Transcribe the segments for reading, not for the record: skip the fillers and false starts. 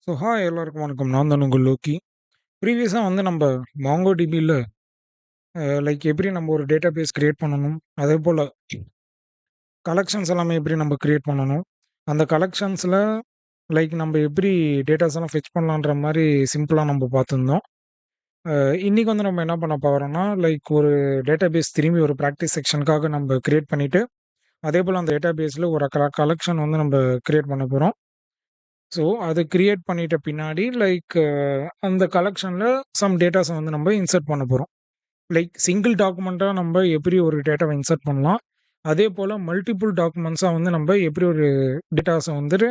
Hi எல்லாருக்கும் வணக்கம். நான் தான் உங்கள் லோக்கி. ப்ரீவியஸா வந்து நம்ப MongoDBல லைக் எப்படி நம்ம ஒரு டேட்டாபேஸ் கிரியேட் பண்ணணும். அதேபோல கலெக்ஷன்ஸ் எல்லாமே எப்படி நம்ம கிரியேட் பண்ணணும். அந்த கலெக்ஷன்ஸ்ல லைக் நம்ம எப்படி டேட்டாஸ் எல்லாம் ஃபெச் பண்ணலான்ற மாரி சிம்பிளா நம்ம பார்த்துருந்தோம். இன்னைக்கு வந்து நம்ம என்ன பண்ண போறோம்னா, லைக் ஒரு டேட்டாபேஸ் திரும்பி ஒரு பிராக்டிஸ் செக்ஷனுக்காக நம்ம கிரியேட் பண்ணிட்டு, அதேபோல அந்த டேட்டாபேஸ்ல ஒரு கலெக்ஷன் வந்து நம்ம கிரியேட் பண்ண போறோம். ஸோ, அது கிரியேட் பண்ணிட்ட பின்னாடி லைக் அந்த கலெக்ஷன்ல சம் டேட்டாஸ வந்து நம்ம இன்சர்ட் பண்ண போறோம். லைக் சிங்கிள் டாக்குமெண்ட்டா நம்ம எப்படி ஒரு டேட்டாவ இன்சர்ட் பண்ணலாம். அதேபோல மல்டிபிள் டாக்குமெண்ட்ஸா வந்து நம்ம எப்படி ஒரு டேட்டாஸ வந்துட்டு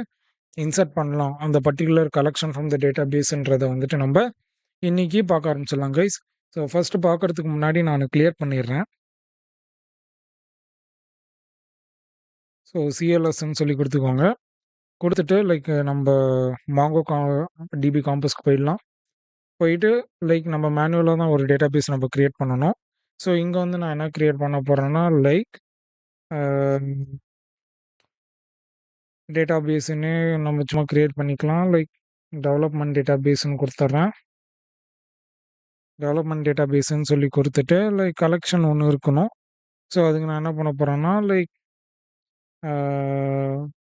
இன்சர்ட் பண்ணலாம். அந்த பர்ட்டிகுலர் கலெக்ஷன் ஃப்ரம் த டேட்டாபேஸ்ன்றத வந்துட்டு நம்ப இன்னைக்கு பார்க்க ஆரம்பிச்சிடலாம் கைஸ். ஸோ, ஃபர்ஸ்ட் பார்க்கறதுக்கு முன்னாடி நானு கிளியர் பண்ணிடுறேன். ஸோ, சிஎல்எஸ்ன்னு சொல்லி குடுத்துக்கோங்க. குடுத்துட்டு லைக் நம்ப மாங்கோ டிபி காம்பஸ்க்கு போயிடலாம். போயிட்டு லைக் நம்ம மேனுவலா தான் ஒரு டேட்டாபேஸ் நம்ம கிரியேட் பண்ணணும். ஸோ, இங்க வந்து நான் என்ன கிரியேட் பண்ண போறேன்னா, லைக் அ டேட்டாபேஸ்ன்னு நம்ம சும்மா கிரியேட் பண்ணிக்கலாம். லைக் டெவலப்மெண்ட் டேட்டாபேஸ்ன்னு குடுத்துர்றேன். டெவலப்மெண்ட் டேட்டாபேஸ்ன்னு சொல்லி குடுத்துட்டு, லைக் கலெக்ஷன் ஒண்ணு இருக்கணும். ஸோ, அதுக்கு நான் என்ன பண்ண போறேன்னா, லைக் அ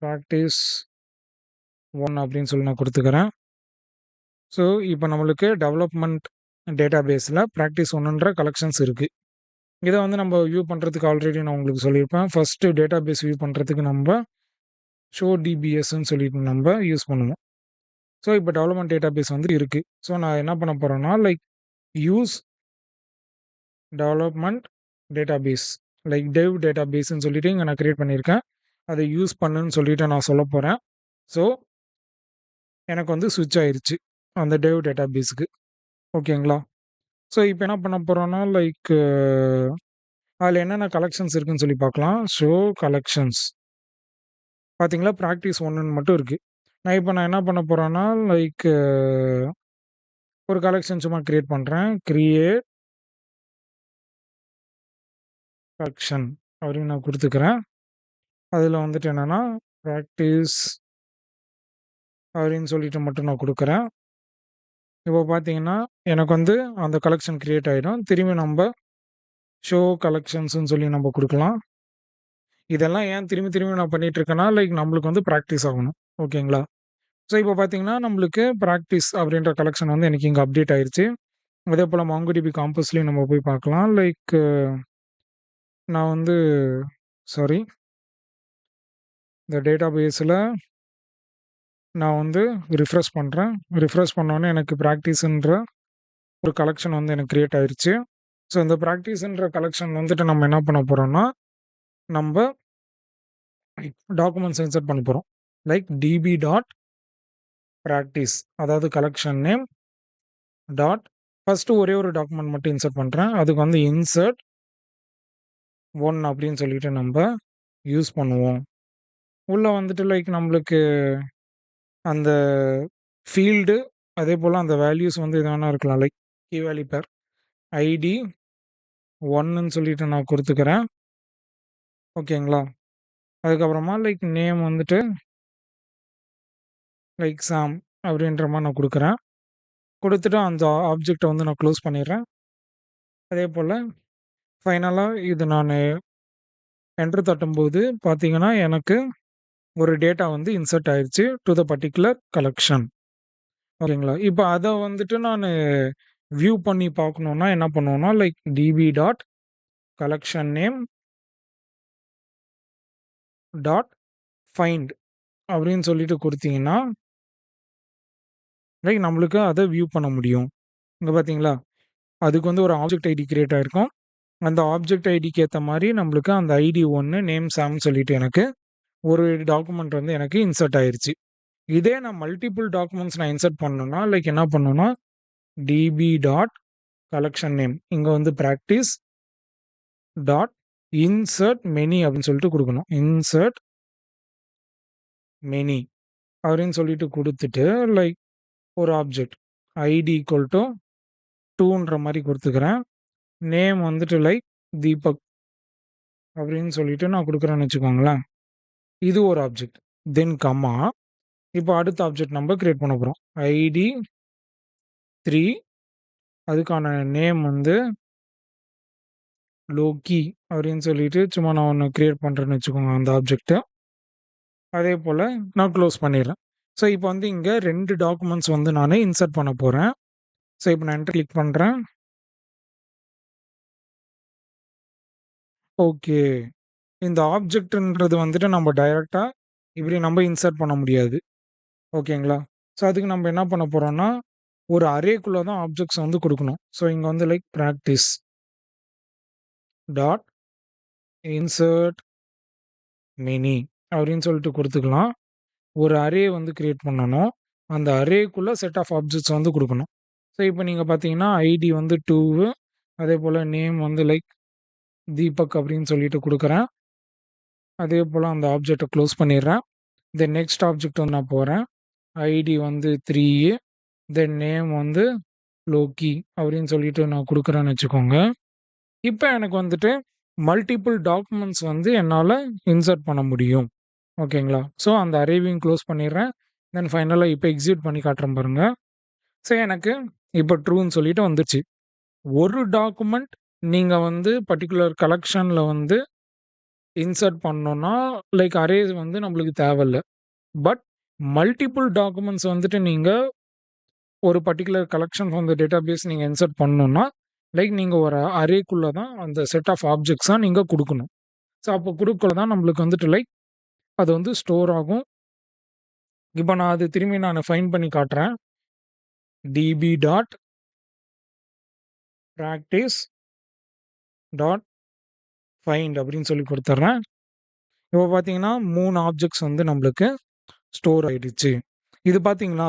பிராக்டிஸ் 1 அப்படின்னு சொல்லி நான் குடுத்துக்கிறேன். ஸோ, இப்ப நம்மளுக்கு டெவலப்மெண்ட் டேட்டாபேஸ்ல பிராக்டிஸ் 1ன்ற கலெக்ஷன்ஸ் இருக்கு. இத வந்து நம்ம வியூ பண்றதுக்கு ஆல்ரெடி நான் உங்களுக்கு சொல்லியிருப்பேன். ஃபர்ஸ்ட் டேட்டாபேஸ் வியூ பண்றதுக்கு நம்ப ஷோ டிபிஎஸ்ன்னு சொல்லிட்டு நம்ப யூஸ் பண்ணுவோம். ஸோ, இப்ப டெவலப்மெண்ட் டேட்டாபேஸ் வந்து இருக்கு. ஸோ, நான் என்ன பண்ண போறேன்னா, like use development database like dev டேட்டாபேஸ்ன்னு சொல்லிட்டு இங்க நான் கிரியேட் பண்ணியிருக்கேன். அத யூஸ் பண்ணுன்னு சொல்லிட்டு நான் சொல்லப் போறேன். ஸோ, எனக்கு வந்து ஸ்விட்ச் ஆயிருச்சு. அந்த டெவ் டேட்டாபேஸ்க்கு. ஓகேங்களா? ஸோ, இப்ப என்ன பண்ண போறோம்னா, லைக் அதுல என்னென்ன கலெக்ஷன்ஸ் இருக்குன்னு சொல்லி பார்க்கலாம். Show collections. பார்த்தீங்களா, பிராக்டிஸ் 1ன்னு மட்டும் இருக்கு. நான் என்ன பண்ண போறேன்னா, லைக் ஒரு கலெக்ஷன் சும்மா கிரியேட் பண்றேன். கிரியேட் கலெக்ஷன் அப்படின்னு நான் குடுத்துக்கிறேன். அதுல வந்துட்டு என்னன்னா, பிராக்டிஸ் அப்படின்னு சொல்லிட்டு மட்டும் நான் குடுக்குறேன். இப்போ பார்த்தீங்கன்னா, எனக்கு வந்து அந்த கலெக்ஷன் கிரியேட் ஆயிடும். திரும்பி நம்ப ஷோ கலெக்ஷன்ஸ்ன்னு சொல்லி நம்ம குடுக்கலாம். இதெல்லாம் ஏன் திரும்பி திரும்பி நான் பண்ணிட்டு இருக்கேன்னா, லைக் நம்மளுக்கு வந்து பிராக்டிஸ் ஆகணும். ஓகேங்களா? ஸோ, இப்போ பார்த்தீங்கன்னா, நம்மளுக்கு பிராக்டிஸ் அப்படின்ற கலெக்ஷன் வந்து எனக்கு இங்க அப்டேட் ஆயிருச்சு. அதேபோல MongoDB காம்பஸ்லயும் நம்ம போய் பார்க்கலாம். லைக் நான் வந்து சாரி இந்த டேட்டாபேஸ்ல நான் வந்து ரிஃப்ரெஷ் பண்றேன். ரிஃப்ரெஷ் பண்ணோனே எனக்கு பிராக்டிஸ்ன்ற ஒரு கலெக்ஷன் வந்து எனக்கு கிரியேட் ஆயிருச்சு. ஸோ, இந்த பிராக்டிஸ்ன்ற கலெக்ஷன் வந்துட்டு நம்ம என்ன பண்ண போறோம்னா, நம்ப டாக்குமெண்ட்ஸ் இன்சர்ட் பண்ண போறோம். லைக் டிபி டாட் பிராக்டிஸ் அதாவது கலெக்ஷன் நேம் டாட் ஃபர்ஸ்ட் ஒரே ஒரு டாக்குமெண்ட் மட்டும் இன்சர்ட் பண்றேன். அதுக்கு வந்து இன்சர்ட் 1 அப்படின்னு சொல்லிட்டு நம்ப யூஸ் பண்ணுவோம். உள்ள வந்துட்டு லைக் நம்மளுக்கு அந்த ஃபீல்டு அதேபோல அந்த வேல்யூஸ் வந்து எது வேணா இருக்கலாம். Like key value pair ID 1ன்னு சொல்லிட்டு நான் குடுத்துக்கிறேன். ஓகேங்களா? அதுக்கப்புறமா லைக் நேம் வந்துட்டு லைக் சாம் அப்படின்ற மாரி நான் குடுக்குறேன். குடுத்துட்டு அந்த ஆப்ஜெக்ட்ட வந்து நான் க்ளோஸ் பண்ணிடுறேன். அதேபோல ஃபைனலா இது நானு என்டர் தட்டும்போது பார்த்தீங்கன்னா, எனக்கு ஒரு டேட்டா வந்து இன்சர்ட் ஆயிருச்சு டூ த பர்ட்டிகுலர் கலெக்ஷன். ஓகேங்களா? இப்ப அத வந்துட்டு நானு வியூ பண்ணி பார்க்கணும்னா என்ன பண்ணுவேன்னா, like DP dot collection name dot find அப்படின்னு சொல்லிட்டு குடுத்தீங்கன்னா, லைக் நம்மளுக்கு அத வியூ பண்ண முடியும். இங்க பார்த்தீங்களா? அதுக்கு வந்து ஒரு ஆப்ஜெக்ட் ஐடி கிரியேட் ஆயிருக்கும். அந்த ஆப்ஜெக்ட் ஐடிக்கு ஏத்த மாரி நம்மளுக்கு அந்த ஐடி 1 நேம் சாம்ன்னு சொல்லிட்டு எனக்கு ஒரு டாக்குமெண்ட் வந்து எனக்கு இன்சர்ட் ஆயிருச்சு. இதே நான் மல்டிபிள் டாக்குமெண்ட்ஸ் நான் இன்சர்ட் பண்ணணும்னா, லைக் என்ன பண்ணணும்னா, டிபி டாட் கலெக்ஷன் நேம் இங்க வந்து பிராக்டிஸ் டாட் இன்சர்ட் மெனி அப்படின்னு சொல்லிட்டு குடுக்கணும். இன்சர்ட் மெனி அப்படின்னு சொல்லிட்டு குடுத்துட்டு, லைக் ஒரு ஆப்ஜெக்ட் ஐடி ஈக்குவல் டூ 2ன்ற மாரி குடுத்துக்கிறேன். நேம் வந்துட்டு லைக் தீபக் அப்படின்னு சொல்லிட்டு நான் குடுக்குறேன்னு வச்சுக்கோங்களேன். இது ஒரு ஆப்ஜெக்ட். தென் கமா இப்போ அடுத்த ஆப்ஜெக்ட் நம்ம கிரியேட் பண்ண போறோம். ஐடி 3 அதுக்கான நேம் வந்து லோக்கி அப்படின்னு சொல்லிட்டு சும்மா நான் ஒண்ணு கிரியேட் பண்றேன்னு வச்சுக்கோங்க அந்த ஆப்ஜெக்ட்ட. அதேபோல நான் க்ளோஸ் பண்ணிடுறேன். ஸோ இப்போ வந்து இங்க 2 டாக்குமெண்ட்ஸ் வந்து நானு இன்சர்ட் பண்ண போறேன். ஸோ இப்போ நான் என்டர் கிளிக் பண்றேன். ஓகே. இந்த ஆப்ஜெக்ட்ன்றது வந்துட்டு நம்ம டைரக்ட்டா இப்படி நம்ம இன்சர்ட் பண்ண முடியாது. ஓகேங்களா? ஸோ அதுக்கு நம்ம என்ன பண்ண போறோம்னா, ஒரு அரேக்குள்ள தான் ஆப்ஜெக்ட்ஸ் வந்து குடுக்கணும். ஸோ இங்க வந்து like practice dot insert mini அப்படின்னு சொல்லிட்டு குடுத்துக்கலாம். ஒரு அரே வந்து கிரியேட் பண்ணணும். அந்த அரேக்குள்ள செட் ஆஃப் ஆப்ஜெக்ட்ஸ் வந்து குடுக்கணும். ஸோ இப்போ நீங்க பார்த்தீங்கன்னா, ஐடி வந்து 2 அதேபோல நேம் வந்து லைக் தீபக் அப்படின்னு சொல்லிட்டு குடுக்குறேன். அதேபோல அந்த ஆப்ஜெக்ட்ட க்ளோஸ் பண்ணிடுறேன். தென் நெக்ஸ்ட் ஆப்ஜெக்ட் வந்து நான் போறேன். ஐடி வந்து 3 தென் நேம் வந்து லோக்கி அப்படின்னு சொல்லிட்டு நான் குடுக்குறேன்னு வச்சுக்கோங்க. இப்ப எனக்கு வந்துட்டு மல்டிபிள் டாக்குமெண்ட்ஸ் வந்து என்னால இன்சர்ட் பண்ண முடியும். ஓகேங்களா? ஸோ அந்த அரேவையும் க்ளோஸ் பண்ணிடுறேன். தென் ஃபைனலா இப்ப எக்ஸிக்யூட் பண்ணி காட்டுறேன் பாருங்க. ஸோ எனக்கு இப்ப ட்ரூன்னு சொல்லிட்டு வந்துருச்சு. ஒரு டாக்குமெண்ட் நீங்க வந்து பர்ட்டிகுலர் கலெக்ஷன்ல வந்து இன்சர்ட் பண்ணோம்னா, லைக் அரேஸ் வந்து நம்மளுக்கு தேவையில்ல. பட் மல்டிபிள் டாக்குமெண்ட்ஸ் வந்துட்டு நீங்க ஒரு particular collection from the database நீங்க இன்சர்ட் பண்ணணும்னா, லைக் நீங்க ஒரு அரேக்குள்ள தான் அந்த செட் ஆஃப் ஆப்ஜெக்ட்ஸா நீங்க குடுக்கணும். ஸோ அப்போ குடுக்கல தான் நம்மளுக்கு வந்துட்டு லைக் அது வந்து ஸ்டோர் ஆகும். இப்ப நான் அது திரும்பி நான் ஃபைண்ட் பண்ணி காட்டுறேன். DP dot practice dot find அப்படின்னு சொல்லி குடுத்துர்றேன். இப்போ பார்த்தீங்கன்னா 3 ஆப்ஜெக்ட்ஸ் வந்து நம்மளுக்கு ஸ்டோர் ஆயிடுச்சு. இது பார்த்தீங்களா,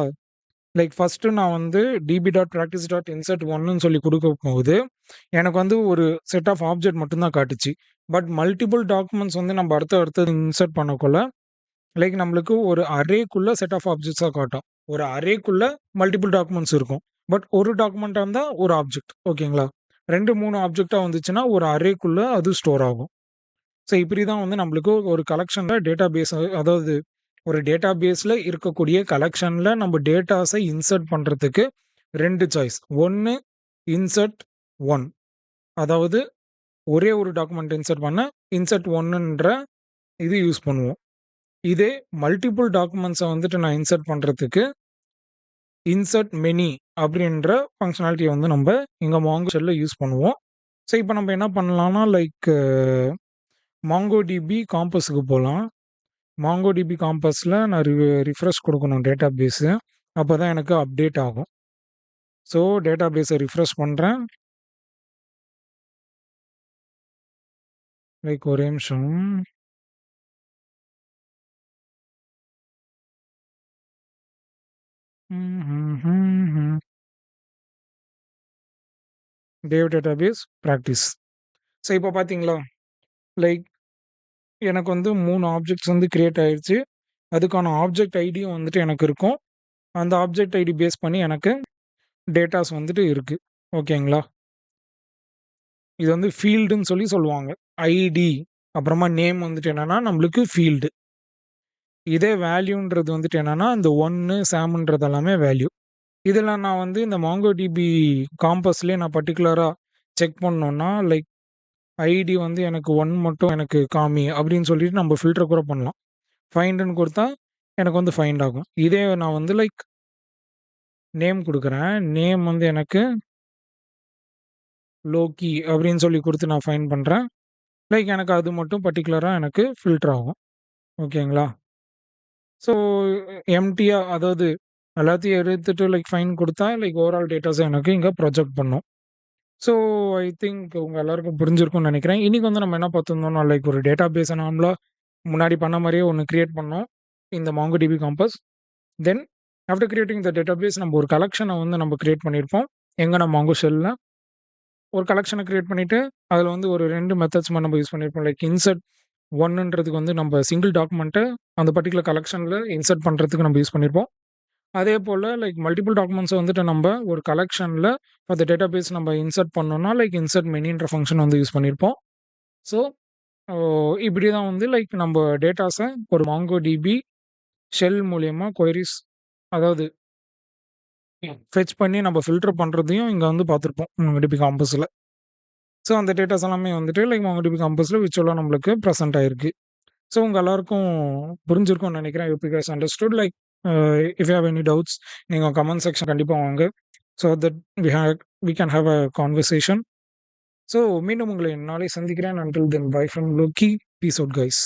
லைக் ஃபர்ஸ்ட்டு நான் வந்து DB dot practice dot insert 1ன்னு சொல்லி குடுக்கும்போது, எனக்கு வந்து ஒரு செட் ஆஃப் ஆப்ஜெக்ட் மட்டும் தான் காட்டுச்சு. பட் மல்டிபிள் டாக்குமெண்ட்ஸ் வந்து நம்ம அடுத்தது இன்சர்ட் பண்ணக்குள்ள, லைக் நம்மளுக்கு ஒரு அரேக்குள்ள செட் ஆஃப் ஆப்ஜெக்ட்ஸா காட்டும். ஒரு அரேக்குள்ள மல்டிபிள் டாக்குமெண்ட்ஸ் இருக்கும். பட் ஒரு டாக்குமெண்ட்டா இருந்தா ஒரு ஆப்ஜெக்ட். ஓகேங்களா? 2, 3 ஆப்ஜெக்ட்டா வந்துச்சுன்னா, ஒரு அரேக்குள்ள அது ஸ்டோர் ஆகும். ஸோ இப்படி தான் வந்து நம்மளுக்கு ஒரு கலெக்ஷன்ல டேட்டாபேஸ் அதாவது ஒரு டேட்டாபேஸ்ல இருக்கக்கூடிய கலெக்ஷன்ல நம்ம டேட்டாஸ இன்சர்ட் பண்றதுக்கு 2 சாய்ஸ். ஒண்ணு இன்சர்ட் 1 அதாவது ஒரே ஒரு டாக்குமெண்ட் இன்சர்ட் பண்ண இன்சர்ட் 1ன்ற இது யூஸ் பண்ணுவோம். இதே மல்டிபிள் டாக்குமெண்ட்ஸ வந்துட்டு நான் இன்சர்ட் பண்றதுக்கு இன்சர்ட் மெனி அப்படின்ற ஃபங்ஷனாலிட்டிய வந்து நம்ப எங்க மாங்கோ ஷெல்ல யூஸ் பண்ணுவோம். ஸோ இப்ப நம்ம என்ன பண்ணலாம்னா லைக் மாங்கோடிபி காம்பஸ்க்கு போலாம். மாங்கோடிபி காம்பஸ்ல நான் ரிஃப்ரெஷ் குடுக்கணும் டேட்டாபேஸு. அப்பதான் எனக்கு அப்டேட் ஆகும். ஸோ டேட்டாபேஸ ரிஃப்ரெஷ் பண்றேன். லைக் ஒரே நிமிஷம். ம்ஹ்ஹ்ஹ்ம். Dev database practice. ஸோ இப்ப பார்த்தீங்களா? லைக் எனக்கு வந்து 3 ஆப்ஜெக்ட்ஸ் வந்து கிரியேட் ஆயிருச்சு. அதுக்கான ஆப்ஜெக்ட் ஐடியும் வந்துட்டு எனக்கு இருக்கும். அந்த ஆப்ஜெக்ட் ஐடி பேஸ் பண்ணி எனக்கு டேட்டாஸ் வந்துட்டு இருக்கு. ஓகேங்களா? இது வந்து ஃபீல்டுன்னு சொல்லி சொல்லுவாங்க. ஐடி அப்புறமா நேம் வந்துட்டு என்னன்னா, நம்மளுக்கு ஃபீல்டு. இதே வேல்யூன்றது வந்துட்டு என்னன்னா, இந்த 1 சாம்ன்றது எல்லாமே வேல்யூ. இதில நான் வந்து இந்த மாங்கோடிபி காம்பஸ்லயே நான் பர்ட்டிகுலரா செக் பண்ணோம்னா, லைக் ஐடி வந்து எனக்கு 1 மட்டும் எனக்கு காமி அப்படின்னு சொல்லிட்டு நம்ம ஃபில்டர் கூட பண்ணலாம். ஃபைண்டுன்னு குடுத்தா எனக்கு வந்து ஃபைண்ட் ஆகும். இதே நான் வந்து லைக் நேம் குடுக்குறேன். நேம் வந்து எனக்கு லோக்கி அப்படின்னு சொல்லி குடுத்து நான் ஃபைண்ட் பண்றேன். லைக் எனக்கு அது மட்டும் பர்ட்டிகுலரா எனக்கு ஃபில்டர் ஆகும். ஓகேங்களா? ஸோ எம்ப்டியா அதாவது எல்லாத்தையும் எடுத்துட்டு லைக் ஃபைன் குடுத்தா லைக் ஓவரால் டேட்டாஸ எனக்கு இங்க ப்ரொஜெக்ட் பண்ணும். ஸோ ஐ திங்க் உங்க எல்லாருக்கும் புரிஞ்சிருக்கும்னு நெனைக்கிறேன். இன்னைக்கு வந்து நம்ம என்ன பார்த்திருந்தோம்னா, லைக் ஒரு டேட்டாபேஸ நார்மலா முன்னாடி பண்ண மாரியே ஒண்ணு கிரியேட் பண்ணோம். இந்த MongoDB Compass. Then after creating the database நம்ம ஒரு கலெக்ஷன வந்து நம்ம கிரியேட் பண்ணியிருப்போம். எங்கன மாங்கோ ஷெல்ல. ஒரு கலெக்ஷன கிரியேட் பண்ணிட்டு, அதுல வந்து ஒரு 2 மெத்தட்ஸ் மாரி நம்ம யூஸ் பண்ணியிருப்போம். லைக் இன்சர்ட் 1ன்றதுக்கு வந்து நம்ம சிங்கிள் டாக்குமெண்ட்ட அந்த பர்ட்டிகுலர் கலெக்ஷன்ல இன்சர்ட் பண்றதுக்கு நம்ம யூஸ் பண்ணியிருப்போம். அதேபோல லைக் மல்டிபிள் டாக்குமெண்ட்ஸ வந்துட்டு நம்ப ஒரு கலெக்ஷன்ல ஃபார் த டேட்டாபேஸ் நம்ம இன்சர்ட் பண்ணோம்னா, லைக் இன்சர்ட் மெனின்ற ஃபங்ஷன் வந்து யூஸ் பண்ணியிருப்போம். ஸோ, ஓ இப்படி தான் வந்து லைக் நம்ப டேட்டாஸ ஒரு மாங்கோடிபி ஷெல் மூலியமா கொயரீஸ் அதாவது ஃபெட்ச் பண்ணி நம்ம ஃபில்டர் பண்றதையும் இங்க வந்து பார்த்துருப்போம் MongoDB காம்பஸ்ல. ஸோ அந்த டேட்டாஸ் எல்லாமே வந்துட்டு லைக் MongoDB காம்பஸ்ல விர்ச்சுவலா நம்மளுக்கு பிரசன்ட் ஆயிருக்கு. ஸோ உங்க எல்லாருக்கும் புரிஞ்சிருக்கும்னு நினைக்கிறேன். I hope you guys understood. Like if you have any doubts நீங்க கமெண்ட் செக்ஷன் கண்டிப்பா வாங்க. So that we can have a conversation. So மீண்டும் உங்களை நாளை சந்திக்கிறேன். Until then bye from Loki. Peace out guys.